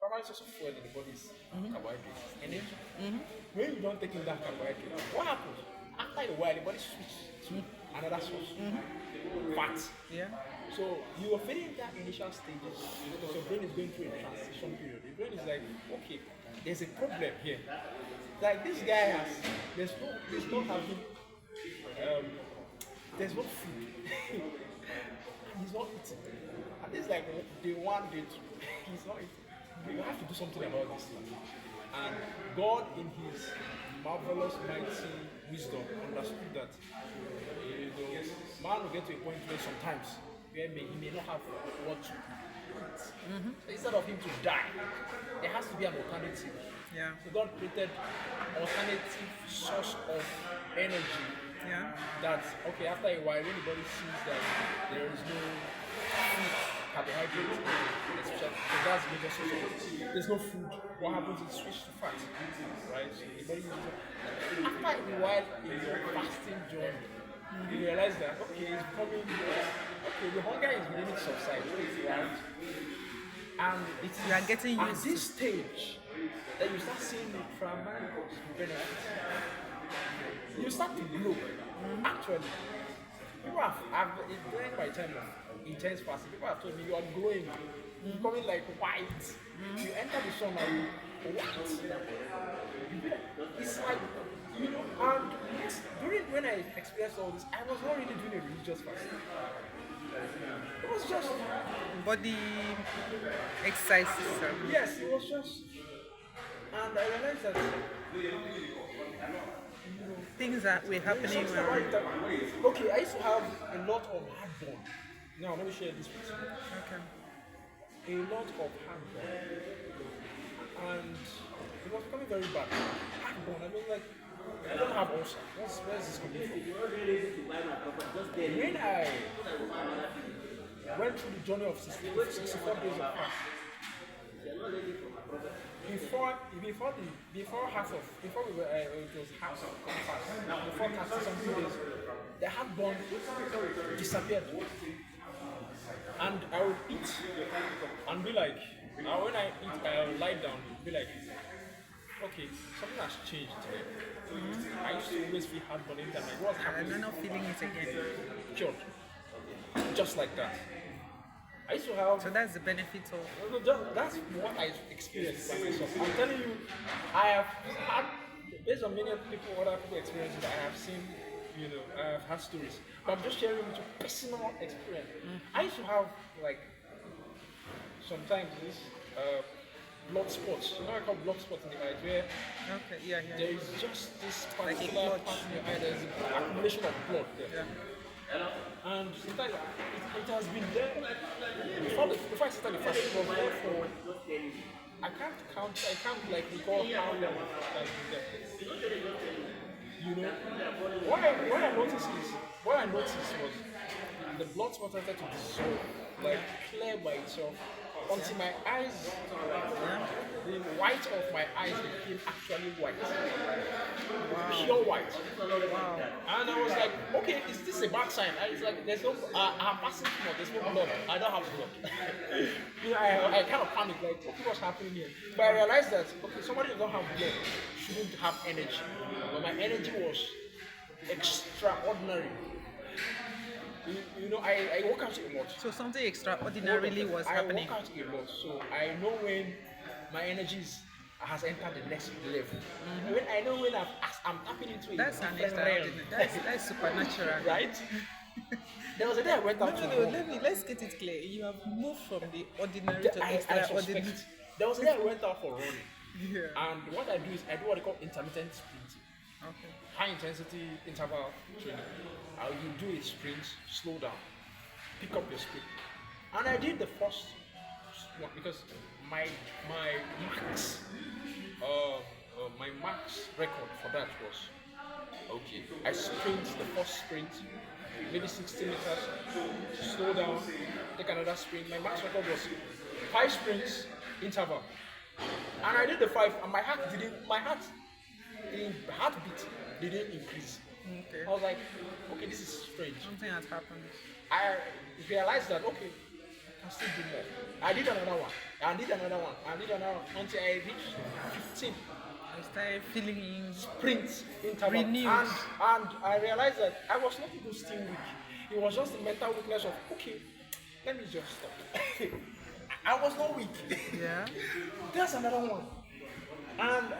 primary source of fuel in the body is carbohydrates, energy. Mm-hmm. When you don't take in that carbohydrate, what happens? After a while, the body switches to another source, fat. Yeah. So you are feeling that initial stages because your brain is going through a transition period. The brain is like, okay, there's a problem here. Like this guy has, there's no having, um, there's no food. He's not eating. And this is like day one, day two. He's not eating. You have to do something about this now. And God, in His marvelous, mighty wisdom, understood that man will get to a point where sometimes he may not have what to eat. So instead of him to die, there has to be an alternative. Yeah. So God created alternative source of energy Yeah. that okay after a while when the body sees that there is no food, carbohydrates, especially so that's the major source of it. There's no food. What happens is switch to fat, right? So the body uses it. After a while in your fasting journey, you realize that okay it's becoming okay the hunger is beginning to subside, right? And it's You are getting at used this to. stage that you start seeing the tremendous benefits. You start to glow. Actually, people have during my time of intense fasting, people have told me you are glowing, you're becoming like white. You enter the sun and white. It's like and yes, during when I experienced all this, I was not really doing a religious fast. It was just Body exercise system. yes, it was just and I realized that Things that were there's happening something about were it that okay, I used to have a lot of heartburn. Now let me share this with you. okay. A lot of heartburn. And it was becoming very bad. Heartburn, I mean like I don't have ulcer. Where's this coming from? When I went through the journey of 64 days of fast, before half of before we were it was half of fast. Now before 30 something days, the heartburn disappeared. And I would eat and be like, now when I eat, I'll lie down, be like, okay, something has changed today. I used to always feel heartburn anytime. Like, what's And happening? I'm not feeling it again. Cured. Just like that. I used to have So that's the benefit of that's what I experienced by myself. I'm telling you, I have had, based on many people, other people experiences, I have seen, I have had stories. But I'm just sharing with you personal experience. I used to have, like, sometimes this blood spots. You know what I call blood spots in the eye, where okay, yeah, yeah. there is just this Like a particular clot. part in your eye, there's an accumulation of blood there. Yeah. And sometimes it has been there before I started the fast. It was there for I can't like recall how long it has been there. What I noticed was the blood spot started to dissolve, like clear by itself, until my eyes, the white of my eyes became actually white, pure white. Wow. And I was like, okay, is this a bad sign? And it's like, there's no, I'm passing through, there's no blood. I don't have blood. I kind of panicked, like, okay, what's happening here? But I realized that, okay, somebody who don't have blood shouldn't have energy. But my energy was extraordinary. I work out a lot. So something extraordinarily was happening. I work out a lot, so I know when my has entered the next level. When I know when I'm tapping into it. That's an extraordinary. That's supernatural. Right? There was a day I went No, out no, to no. run. Let's get it clear. You have moved from the ordinary to I extraordinary. suspect. There was a day I went out for running. Yeah. And what I do is I do what they call intermittent sprinting. Okay. High intensity interval training. You do a sprint, slow down, pick up your speed. And I did the first one because my max my max record for that was okay. I sprint the first sprint, maybe 60 meters, slow down, take another sprint. My max record was 5 sprints interval. And I did the 5 and my heartbeat didn't increase. Okay. I was like, okay, this is strange. Something has happened. I realized that okay, can still do more. I did another one. I did another one. I did another one until I reached 15 I started feeling sprint interval. renewed. And I realized that I was not even still weak. It was just the mental weakness of okay, let me just stop. I was not weak. Yeah. There's another one. And